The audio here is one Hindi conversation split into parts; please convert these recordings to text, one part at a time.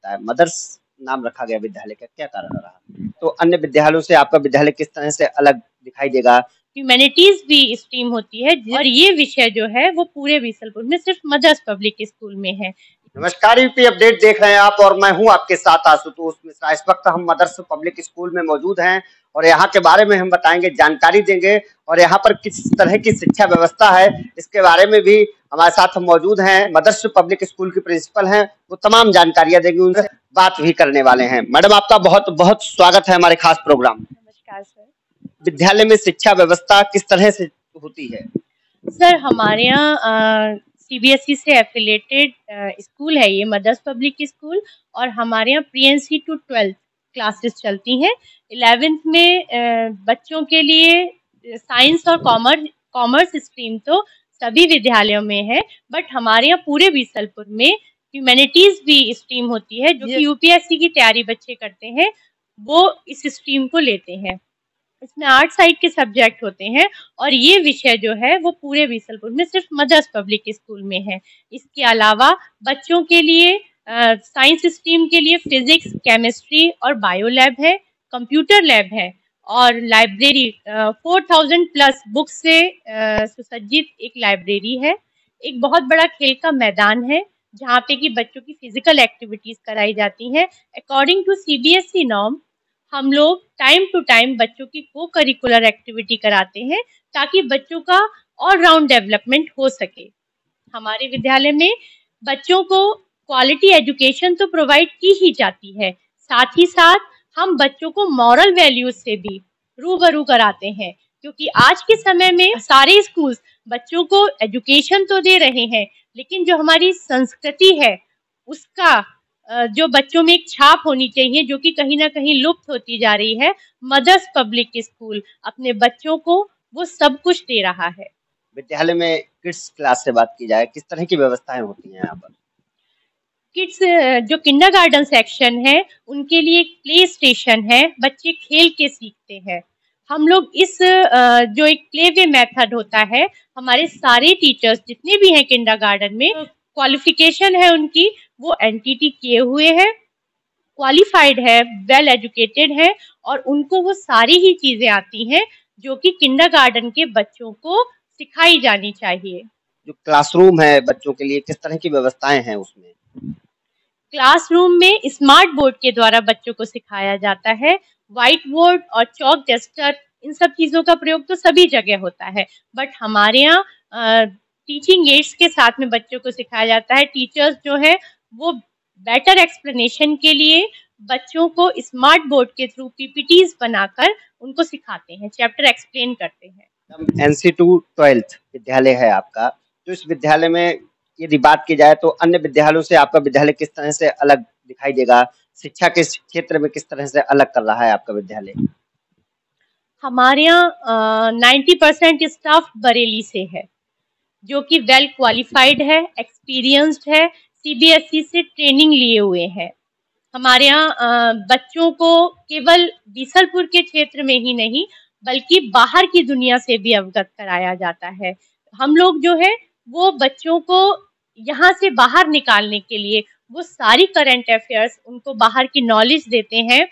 लगता है? मदर्स नाम रखा गया विद्यालय का, क्या कारण रहा? तो अन्य विद्यालयों से आपका विद्यालय किस तरह से अलग दिखाई देगा? ह्यूमैनिटीज भी स्ट्रीम होती है और ये विषय जो है वो पूरे बीसलपुर में सिर्फ मदर्स पब्लिक स्कूल में है। नमस्कार, यूपी अपडेट देख रहे हैं आप और मैं हूं आपके साथ आशुतोष मिश्रा। इस वक्त हम मदर्स पब्लिक स्कूल में मौजूद हैं और यहाँ के बारे में हम बताएंगे, जानकारी देंगे और यहाँ पर किस तरह की शिक्षा व्यवस्था है इसके बारे में भी हमारे साथ हम मौजूद हैं। मदर्स पब्लिक स्कूल की प्रिंसिपल हैं, वो तमाम जानकारियां देंगे, उनसे बात भी करने वाले हैं। मैडम, आपका बहुत बहुत स्वागत है हमारे खास प्रोग्राम में। नमस्कार सर। विद्यालय में शिक्षा व्यवस्था किस तरह से होती है? सर, हमारे यहाँ सीबीएसई से एफिलेटेड स्कूल है ये मदर्स पब्लिक स्कूल, और हमारे यहाँ प्री-एनसी टू 12th क्लासेस चलती हैं। 11th में बच्चों के लिए साइंस और कॉमर्स स्ट्रीम तो सभी विद्यालयों में है, बट हमारे यहाँ पूरे बीसलपुर में ह्यूमैनिटीज भी स्ट्रीम होती है। जो कि यूपीएससी की तैयारी बच्चे करते हैं वो इस स्ट्रीम को लेते हैं। इसमें 8 साइड के सब्जेक्ट होते हैं और ये विषय जो है वो पूरे बीसलपुर में सिर्फ मदर्स पब्लिक स्कूल में है। इसके अलावा बच्चों के लिए साइंस स्ट्रीम के लिए फिजिक्स, केमिस्ट्री और बायो लैब है, कंप्यूटर लैब है और लाइब्रेरी 4000 प्लस बुक से सुसज्जित एक लाइब्रेरी है। एक बहुत बड़ा खेल का मैदान है जहाँ पे कि बच्चों की फिजिकल एक्टिविटीज कराई जाती हैं। अकॉर्डिंग टू सीबीएसई नॉर्म हम लोग टाइम टू टाइम बच्चों की को करिकुलर एक्टिविटी कराते हैं ताकि बच्चों का ऑल राउंड डेवलपमेंट हो सके। हमारे विद्यालय में बच्चों को क्वालिटी एजुकेशन तो प्रोवाइड की ही जाती है, साथ ही साथ हम बच्चों को मॉरल वैल्यूज से भी रूबरू कराते हैं, क्योंकि आज के समय में सारे स्कूल्स बच्चों को एजुकेशन तो दे रहे हैं लेकिन जो हमारी संस्कृति है उसका जो बच्चों में एक छाप होनी चाहिए, जो कि कहीं ना कहीं लुप्त होती जा रही है। मदर्स पब्लिक स्कूल अपने बच्चों को वो सब कुछ दे रहा है। विद्यालय में किड्स क्लास से बात की जाए, किस तरह की व्यवस्थाएं होती हैं यहाँ पर? किड्स जो किंडरगार्टन सेक्शन है उनके लिए एक प्ले स्टेशन है, बच्चे खेल के सीखते हैं। हम लोग इस जो एक प्ले वे मेथड होता है, हमारे सारे टीचर्स जितने भी हैं किंडरगार्टन में क्वालिफिकेशन है उनकी, वो एनटीटी किए हुए हैं, क्वालिफाइड है, वेल एजुकेटेड है और उनको वो सारी ही चीजें आती हैं जो कि किंडरगार्टन के बच्चों को सिखाई जानी चाहिए। जो क्लासरूम है बच्चों के लिए, किस तरह की व्यवस्थाएं हैं उसमें? क्लासरूम में स्मार्ट बोर्ड के द्वारा बच्चों को सिखाया जाता है। व्हाइट बोर्ड और चॉक डस्टर इन सब चीजों का प्रयोग तो सभी जगह होता है, बट हमारे यहाँ टीचिंग एड्स के साथ में बच्चों को सिखाया जाता है। टीचर्स जो है वो बेटर एक्सप्लेनेशन के लिए बच्चों को स्मार्ट बोर्ड के थ्रू पीपीटीज बनाकर उनको सिखाते हैं, चैप्टर एक्सप्लेन करते हैं। एनसी टू 12th विद्यालय है आपका, तो इस विद्यालय में यदि बात की जाए तो अन्य विद्यालयों से आपका विद्यालय किस तरह से अलग दिखाई देगा? शिक्षा के क्षेत्र में किस तरह से अलग कर रहा है आपका विद्यालय? हमारे यहाँ 90% स्टाफ बरेली से है, जो कि वेल क्वालिफाइड है, एक्सपीरियंस्ड है, सीबीएसई से ट्रेनिंग लिए हुए हैं। हमारे यहाँ बच्चों को केवल बीसलपुर के क्षेत्र में ही नहीं बल्कि बाहर की दुनिया से भी अवगत कराया जाता है। हम लोग जो है वो बच्चों को यहाँ से बाहर निकालने के लिए वो सारी करंट अफेयर्स उनको बाहर की नॉलेज देते हैं,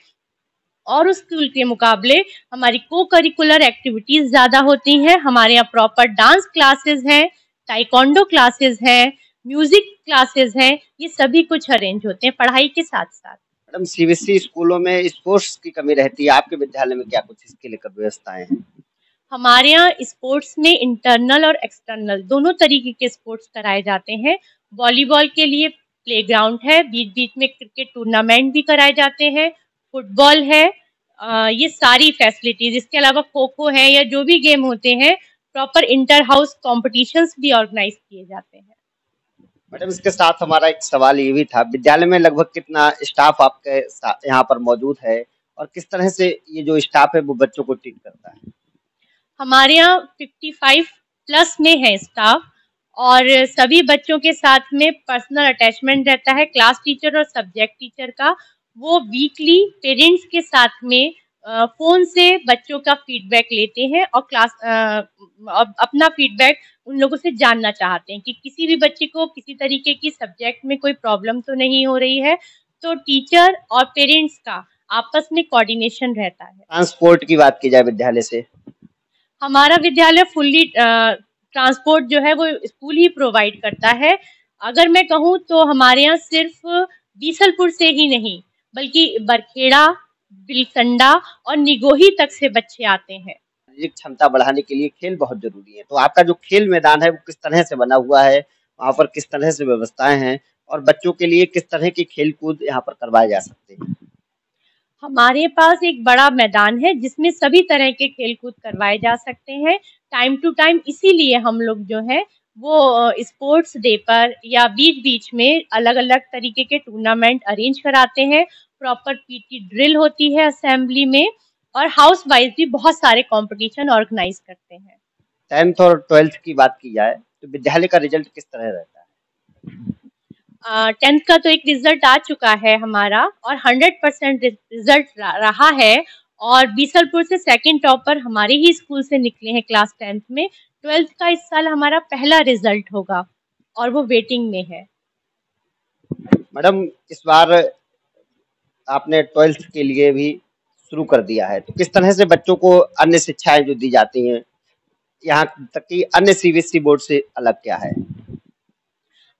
और उस स्कूल के मुकाबले हमारी को करिकुलर एक्टिविटीज ज़्यादा होती हैं। हमारे यहाँ प्रॉपर डांस क्लासेस हैं, ताइक्वांडो क्लासेस हैं, म्यूजिक क्लासेस हैं, ये सभी कुछ अरेंज होते हैं पढ़ाई के साथ साथ। मैडम, सीबीएसई स्कूलों में स्पोर्ट्स की कमी रहती है, आपके विद्यालय में क्या कुछ इसके लेकर व्यवस्थाएं हैं? हमारे यहाँ स्पोर्ट्स में इंटरनल और एक्सटर्नल दोनों तरीके के स्पोर्ट्स कराए जाते हैं। वॉलीबॉल के लिए प्लेग्राउंड है, बीच बीच में क्रिकेट टूर्नामेंट भी कराए जाते हैं, फुटबॉल है, ये सारी फैसिलिटीज। इसके अलावा खो खो है या जो भी गेम होते हैं, प्रॉपर इंटर हाउस कॉम्पिटिशन्स भी ऑर्गेनाइज किए जाते हैं। मैडम, इसके साथ हमारा एक सवाल ये भी था, विद्यालय में लगभग कितना स्टाफ आपके यहाँ पर मौजूद है और किस तरह से ये जो स्टाफ है वो बच्चों को ट्रीट करता है? हमारे यहाँ 55 प्लस में है स्टाफ, और सभी बच्चों के साथ में पर्सनल अटैचमेंट रहता है। क्लास टीचर और सब्जेक्ट टीचर का वो वीकली पेरेंट्स के साथ में फोन से बच्चों का फीडबैक लेते हैं और अपना फीडबैक उन लोगों से जानना चाहते हैं कि किसी भी बच्चे को किसी तरीके की सब्जेक्ट में कोई प्रॉब्लम तो नहीं हो रही है। तो टीचर और पेरेंट्स का आपस में कोऑर्डिनेशन रहता है। ट्रांसपोर्ट की बात की जाए विद्यालय से, हमारा विद्यालय फुल्ली ट्रांसपोर्ट जो है वो स्कूल ही प्रोवाइड करता है। अगर मैं कहूँ तो हमारे यहाँ सिर्फ बीसलपुर से ही नहीं बल्कि बरखेड़ा, बिलसंडा और निगोही तक से बच्चे आते हैं। शारीरिक क्षमता बढ़ाने के लिए खेल बहुत जरूरी है। तो आपका जो खेल मैदान है वो किस तरह से बना हुआ है, वहाँ पर किस तरह से व्यवस्थाएं हैं और बच्चों के लिए किस तरह की खेल कूद यहाँ पर करवाए जा सकते हैं? हमारे पास एक बड़ा मैदान है जिसमें सभी तरह के खेलकूद करवाए जा सकते हैं टाइम टू टाइम। इसीलिए हम लोग जो है वो स्पोर्ट्स डे पर या बीच बीच में अलग अलग तरीके के टूर्नामेंट अरेंज कराते हैं। प्रॉपर पीटी ड्रिल होती है असेंबली में और हाउस वाइज भी बहुत सारे कंपटीशन ऑर्गेनाइज करते हैं। 10th और 12th की बात की जाए तो विद्यालय का रिजल्ट किस तरह रहता है? 10th का तो एक रिजल्ट आ चुका है हमारा और 100% रिजल्ट रहा है और बीसलपुर से सेकंड टॉपर हमारे ही स्कूल से निकले हैं क्लास 10th में। 12th का इस साल हमारा पहला रिजल्ट होगा और वो वेटिंग में है। मैडम, इस बार आपने 12th के लिए भी शुरू कर दिया है, तो किस तरह से बच्चों को अन्य शिक्षाएं जो दी जाती हैं यहाँ तक कि अन्य सीबीएसई बोर्ड से अलग क्या है?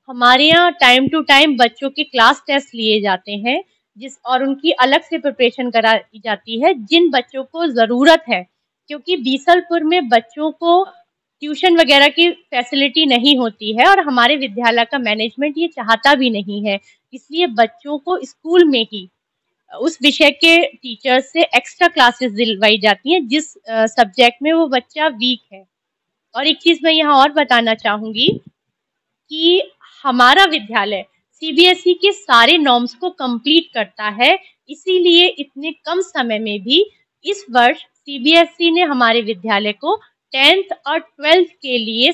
हमारे यहाँ टाइम टू टाइम बच्चों के क्लास टेस्ट लिए जाते हैं और उनकी अलग से प्रिपरेशन कराई जाती है जिन बच्चों को ज़रूरत है, क्योंकि बीसलपुर में बच्चों को ट्यूशन वगैरह की फैसिलिटी नहीं होती है और हमारे विद्यालय का मैनेजमेंट ये चाहता भी नहीं है। इसलिए बच्चों को स्कूल में ही उस विषय के टीचर से एक्स्ट्रा क्लासेस दिलवाई जाती हैं जिस सब्जेक्ट में वो बच्चा वीक है। और एक चीज़ मैं यहाँ और बताना चाहूँगी कि हमारा विद्यालय सीबीएसई के सारे नॉर्म्स को कंप्लीट करता है। इसीलिए इतने कम समय में भी इस वर्ष सीबीएसई ने हमारे विद्यालय को 10th और 12th के लिए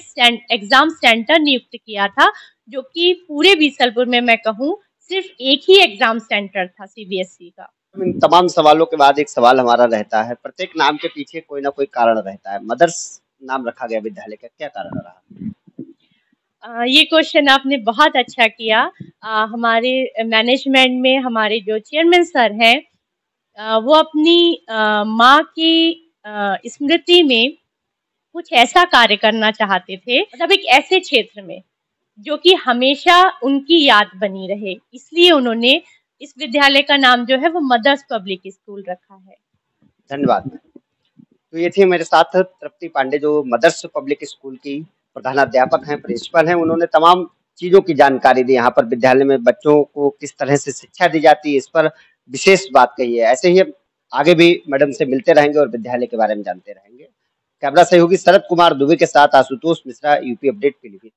एग्जाम सेंटर नियुक्त किया था, जो कि पूरे बीसलपुर में मैं कहूँ सिर्फ एक ही एग्जाम सेंटर था सीबीएसई का। इन तमाम सवालों के बाद एक सवाल हमारा रहता है, प्रत्येक नाम के पीछे कोई ना कोई कारण रहता है। मदर्स नाम रखा गया विद्यालय का, क्या कारण रहा? ये क्वेश्चन आपने बहुत अच्छा किया। हमारे मैनेजमेंट में हमारे जो चेयरमैन सर हैं वो अपनी माँ की स्मृति में कुछ ऐसा कार्य करना चाहते थे, मतलब एक ऐसे क्षेत्र में जो कि हमेशा उनकी याद बनी रहे। इसलिए उन्होंने इस विद्यालय का नाम जो है वो मदर्स पब्लिक स्कूल रखा है। धन्यवाद। तो ये थी मेरे साथ तृप्ति पांडे, जो मदर्स पब्लिक स्कूल की प्रधानाध्यापक हैं, प्रिंसिपल हैं। उन्होंने तमाम चीजों की जानकारी दी, यहाँ पर विद्यालय में बच्चों को किस तरह से शिक्षा दी जाती है, इस पर विशेष बात कही है। ऐसे ही आगे भी मैडम से मिलते रहेंगे और विद्यालय के बारे में जानते रहेंगे। कैमरा सहयोगी शरद कुमार दुबे के साथ आशुतोष मिश्रा, यूपी अपडेट पीलीभीत।